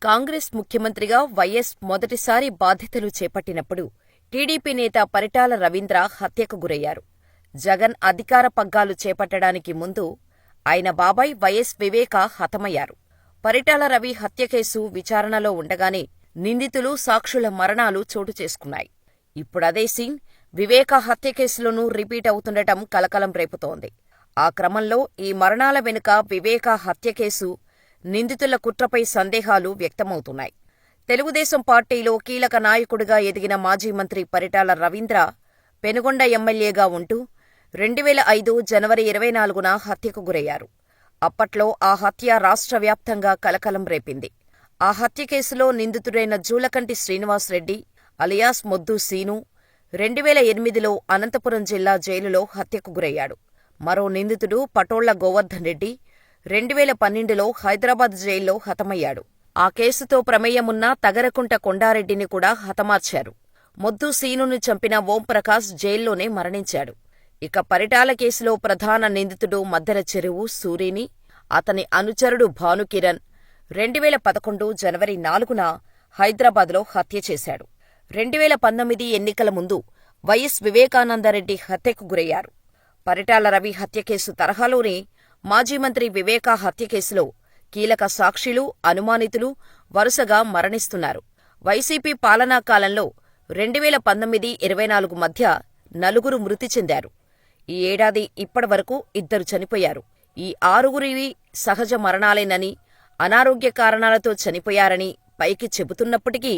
కాంగ్రెస్ ముఖ్యమంత్రిగా వైఎస్ మొదటిసారి బాధ్యతలు చేపట్టినప్పుడు టీడీపీ నేత పరిటాల రవీంద్ర హత్యకు గురయ్యారు. జగన్ అధికార పగ్గాలు చేపట్టడానికి ముందు ఆయన బాబాయ్ వైఎస్ వివేక హతమయ్యారు. పరిటాల రవి హత్య కేసు విచారణలో ఉండగానే నిందితులు, సాక్షుల మరణాలు చోటుచేసుకున్నాయి. ఇప్పుడదే సీన్ వివేక హత్య కేసులోనూ రిపీట్ అవుతుండటం కలకలం రేపుతోంది. ఆ క్రమంలో ఈ మరణాల వెనుక వివేక హత్య కేసు, నిందితుల కుట్రపై సందేహాలు వ్యక్తమవుతున్నాయి. తెలుగుదేశం పార్టీలో కీలక నాయకుడిగా ఎదిగిన మాజీ మంత్రి పరిటాల రవీంద్ర పెనుగొండ ఎమ్మెల్యేగా ఉంటూ 2005 జనవరి 24న హత్యకు గురయ్యారు. అప్పట్లో ఆ హత్య రాష్ట్ర వ్యాప్తంగా కలకలం రేపింది. ఆ హత్య కేసులో నిందితుడైన జూలకంటి శ్రీనివాస్రెడ్డి అలియాస్ మొద్దు సీను 2008లో అనంతపురం జిల్లా జైలులో హత్యకు గురయ్యాడు. మరో నిందితుడు పటోళ్ల గోవర్ధన్ రెడ్డి 2012లో హైదరాబాద్ జైల్లో హతమయ్యాడు. ఆ కేసుతో ప్రమేయమున్న తగరకుంట కొండారెడ్డిని కూడా హతమార్చారు. మొద్దు సీనును చంపిన ఓంప్రకాష్ జైల్లోనే మరణించాడు. ఇక పరిటాల కేసులో ప్రధాన నిందితుడు మద్దెల చెరువు సూరిని, అతని అనుచరుడు భానుకిరణ్ 2011 జనవరి 4న హైదరాబాద్లో హత్య చేశాడు. 2019 ఎన్నికల ముందు వైఎస్ వివేకానందరెడ్డి హత్యకు గురయ్యారు. పరిటాల రవి హత్య కేసు తరహాలోనే మాజీ మంత్రి వివేకా హత్య కేసులో కీలక సాక్షులు, అనుమానితులు వరుసగా మరణిస్తున్నారు. వైసీపీ పాలనా కాలంలో 2019-24 మధ్య 4 మృతి చెందారు. ఈ ఏడాది ఇప్పటివరకు 2 చనిపోయారు. ఈ 6గురివి సహజ మరణాలేనని, అనారోగ్య కారణాలతో చనిపోయారని పైకి చెబుతున్నప్పటికీ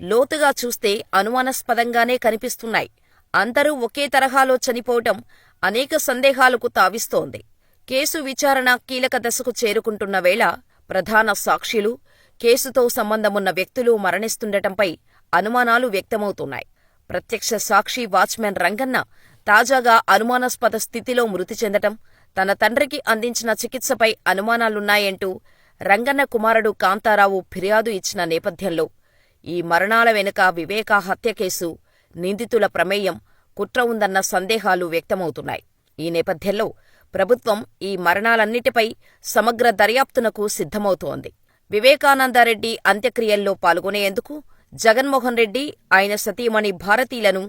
లోతుగా చూస్తే అనుమానాస్పదంగానే కనిపిస్తున్నాయి. అందరూ ఒకే తరహాలో చనిపోవటం అనేక సందేహాలకు తావిస్తోంది. కేసు విచారణ కీలక దశకు చేరుకుంటున్న వేళ ప్రధాన సాక్షులు, కేసుతో సంబంధమున్న వ్యక్తులు మరణిస్తుండటంపై అనుమానాలు వ్యక్తమవుతున్నాయి. ప్రత్యక్ష సాక్షి వాచ్మెన్ రంగన్న తాజాగా అనుమానాస్పద స్థితిలో మృతి చెందటం, తన తండ్రికి అందించిన చికిత్సపై అనుమానాలున్నాయంటూ రంగన్న కుమారుడు కాంతారావు ఫిర్యాదు ఇచ్చిన నేపథ్యంలో ఈ మరణాల వెనుక వివేక హత్య కేసు, నిందితుల ప్రమేయం, కుట్ర ఉందన్న సందేహాలు వ్యక్తమవుతున్నాయి. ఈ నేపథ్యంలో ప్రభుత్వం ఈ మరణాలన్నిటిపై సమగ్ర దర్యాప్తునకు సిద్ధమవుతోంది. వివేకానందరెడ్డి అంత్యక్రియల్లో పాల్గొనేందుకు జగన్మోహన్ రెడ్డి, ఆయన సతీమణి భారతీలను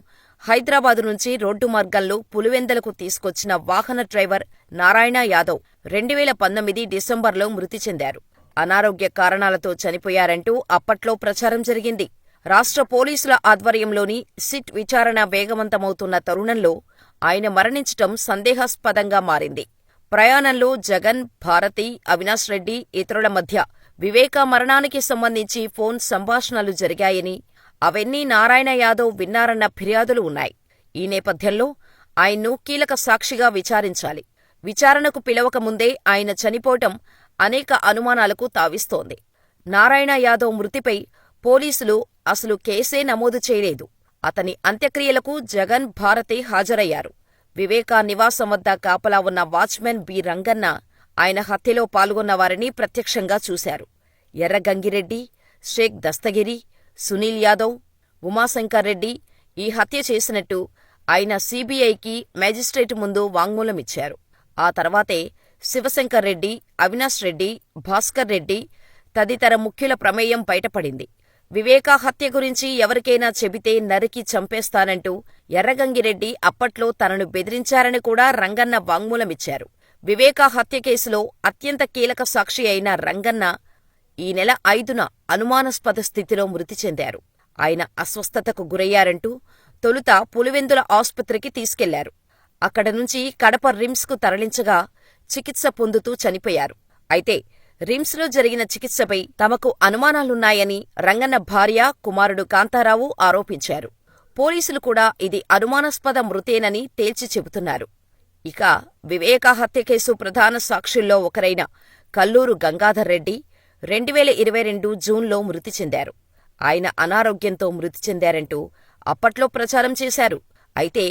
హైదరాబాదు నుంచి రోడ్డు మార్గంలో పులివెందులకు తీసుకొచ్చిన వాహన డ్రైవర్ నారాయణ యాదవ్ 2019 డిసెంబర్లో మృతి చెందారు. అనారోగ్య కారణాలతో చనిపోయారంటూ అప్పట్లో ప్రచారం జరిగింది. రాష్ట్ర పోలీసుల ఆధ్వర్యంలోని సిట్ విచారణ వేగవంతమవుతున్న తరుణంలో ఆయన మరణించటం సందేహాస్పదంగా మారింది. ప్రయాణంలో జగన్, భారతి, అవినాష్ రెడ్డి, ఇతరుల మధ్య వివేక మరణానికి సంబంధించి ఫోన్ సంభాషణలు జరిగాయని, అవన్నీ నారాయణ యాదవ్ విన్నారన్న ఫిర్యాదులు ఉన్నాయి. ఈ నేపథ్యంలో ఆయన్ను కీలక సాక్షిగా విచారించాలి. విచారణకు పిలవకముందే ఆయన చనిపోవటం అనేక అనుమానాలకు తావిస్తోంది. నారాయణ యాదవ్ మృతిపై పోలీసులు అసలు కేసే నమోదు చేయలేదు. అతని అంత్యక్రియలకు జగన్, భారతి హాజరయ్యారు. వివేకా నివాసం వద్ద కాపలా ఉన్న వాచ్మెన్ బి రంగన్న ఆయన హత్యలో పాల్గొన్న వారిని ప్రత్యక్షంగా చూశారు. ఎర్రగంగిరెడ్డి, షేక్ దస్తగిరి, సునీల్ యాదవ్, ఉమాశంకర్ రెడ్డి ఈ హత్య చేసినట్టు ఆయన సీబీఐకి మేజిస్ట్రేటు ముందు వాంగ్మూలమిచ్చారు. ఆ తర్వాతే శివశంకర్ రెడ్డి, అవినాష్ రెడ్డి, భాస్కర్ రెడ్డి తదితర ముఖ్యుల ప్రమేయం బయటపడింది. వివేకా హత్య గురించి ఎవరికైనా చెబితే నరికి చంపేస్తానంటూ ఎర్రగంగిరెడ్డి అప్పట్లో తనను బెదిరించారని కూడా రంగన్న వాంగ్మూలమిచ్చారు. వివేకా హత్య కేసులో అత్యంత కీలక సాక్షి అయిన రంగన్న ఈ నెల 5న అనుమానాస్పద స్థితిలో మృతి చెందారు. ఆయన అస్వస్థతకు గురయ్యారంటూ తొలుత పులివెందుల ఆస్పత్రికి తీసుకెళ్లారు. అక్కడ నుంచి కడప రిమ్స్కు తరలించగా చికిత్స పొందుతూ చనిపోయారు. అయితే రిమ్స్లో జరిగిన చికిత్సపై తమకు అనుమానాలున్నాయని రంగన్న భార్య, కుమారుడు కాంతారావు ఆరోపించారు. పోలీసులు కూడా ఇది అనుమానాస్పద మృతేనని తేల్చి చెబుతున్నారు. ఇక వివేకా హత్య కేసు ప్రధాన సాక్షుల్లో ఒకరైన కల్లూరు గంగాధర్ రెడ్డి 2022 జూన్లో మృతి చెందారు. ఆయన అనారోగ్యంతో మృతి చెందారంటూ అప్పట్లో ప్రచారం చేశారు. అయితే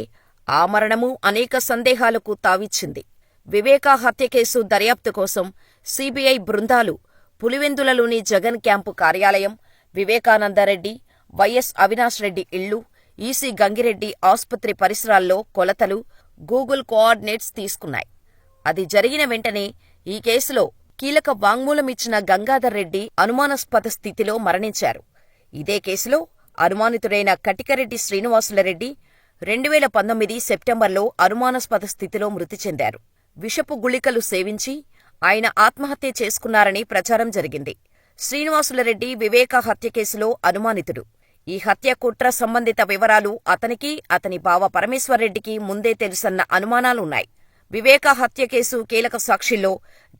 ఆ మరణమూ అనేక సందేహాలకు తావిచ్చింది. వివేకా హత్య కేసు దర్యాప్తు కోసం సీబీఐ బృందాలు పులివెందులలోని జగన్ క్యాంపు కార్యాలయం, వివేకానందరెడ్డి, వైఎస్ అవినాష్ రెడ్డి ఇళ్లు, ఈసీ గంగిరెడ్డి ఆస్పత్రి పరిసరాల్లో కొలతలు, గూగుల్ కోఆర్డినేట్స్ తీసుకున్నాయి. అది జరిగిన వెంటనే ఈ కేసులో కీలక వాంగ్మూలమిచ్చిన గంగాధర్ రెడ్డి అనుమానాస్పద స్థితిలో మరణించారు. ఇదే కేసులో అనుమానితుడైన కటికరెడ్డి శ్రీనివాసులరెడ్డి 2019 సెప్టెంబర్లో అనుమానాస్పద స్థితిలో మృతి చెందారు. విషపు గుళికలు సేవించి ఆయన ఆత్మహత్య చేసుకున్నారని ప్రచారం జరిగింది. శ్రీనివాసులరెడ్డి వివేక హత్య కేసులో అనుమానితుడు. ఈ హత్య కుట్ర సంబంధిత వివరాలు అతనికి, అతని బావ పరమేశ్వర్రెడ్డికి ముందే తెలుసన్న అనుమానాలున్నాయి. వివేక హత్య కేసు కీలక సాక్షుల్లో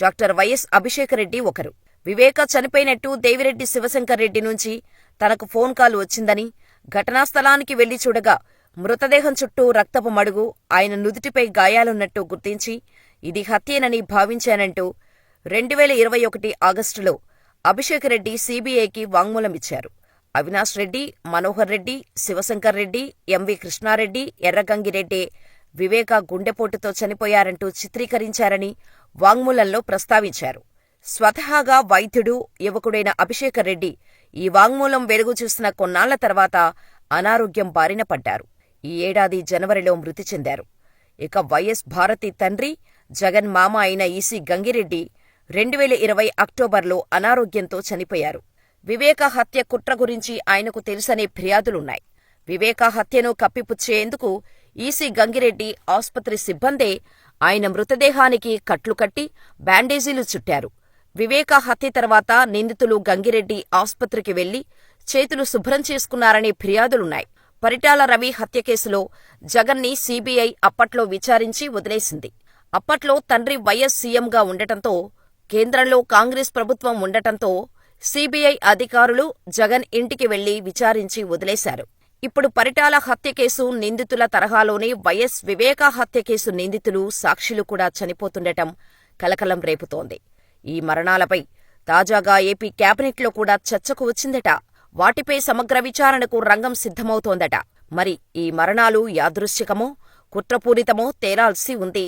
డాక్టర్ వైఎస్ అభిషేకరెడ్డి ఒకరు. వివేక చనిపోయినట్టు దేవిరెడ్డి శివశంకర్రెడ్డి నుంచి తనకు ఫోన్ కాల్ వచ్చిందని, ఘటనా స్థలానికి వెళ్లి చూడగా మృతదేహం చుట్టూ రక్తపు మడుగు, ఆయన నుదుటిపై గాయాలున్నట్టు గుర్తించి ఇది హత్యేనని భావించానంటూ 2021 ఆగస్టులో అభిషేకరెడ్డి సీబీఐకి వాంగ్మూలమిచ్చారు. అవినాష్ రెడ్డి, మనోహర్ రెడ్డి, శివశంకర్ రెడ్డి, ఎంవి కృష్ణారెడ్డి, ఎర్రగంగిరెడ్డి వివేక గుండెపోటుతో చనిపోయారంటూ చిత్రీకరించారని వాంగ్మూలంలో ప్రస్తావించారు. స్వతహాగా వైద్యుడు, యువకుడైన అభిషేకర్ రెడ్డి ఈ వాంగ్మూలం వెలుగు చూసిన కొన్నాళ్ల తర్వాత అనారోగ్యం బారిన పడ్డారు. ఈ ఏడాది జనవరిలో మృతి చెందారు. ఇక వైఎస్ భారతి తండ్రి, జగన్ మామ అయిన ఈసీ గంగిరెడ్డి 2020 అక్టోబర్లో అనారోగ్యంతో చనిపోయారు. వివేక హత్య కుట్ర గురించి ఆయనకు తెలుసనే ఫిర్యాదులున్నాయి. వివేక హత్యను కప్పిపుచ్చేందుకు ఈసీ గంగిరెడ్డి ఆస్పత్రి సిబ్బందే ఆయన మృతదేహానికి కట్లు కట్టి బ్యాండేజీలు చుట్టారు. వివేక హత్య తర్వాత నిందితులు గంగిరెడ్డి ఆస్పత్రికి వెళ్లి చేతులు శుభ్రం చేసుకున్నారనే ఫిర్యాదులున్నాయి. పరిటాల రవి హత్య కేసులో జగన్ని సీబీఐ అప్పట్లో విచారించి వదిలేసింది. అప్పట్లో తండ్రి వైఎస్ సీఎంగా ఉండటంతో, కేంద్రంలో కాంగ్రెస్ ప్రభుత్వం ఉండటంతో సీబీఐ అధికారులు జగన్ ఇంటికి వెళ్లి విచారించి వదిలేశారు. ఇప్పుడు పరిటాల హత్య కేసు నిందితుల తరహాలోనే వైఎస్ వివేక హత్య కేసు నిందితులు, సాక్షులు కూడా చనిపోతుండటం కలకలం రేపుతోంది. ఈ మరణాలపై తాజాగా ఏపీ కేబినెట్లో కూడా చర్చకు వచ్చిందట. వాటిపై సమగ్ర విచారణకు రంగం సిద్ధమవుతోందట. మరి ఈ మరణాలు యాదృచ్ఛికమో, కుట్రపూరితమో తేలాల్సి ఉంది.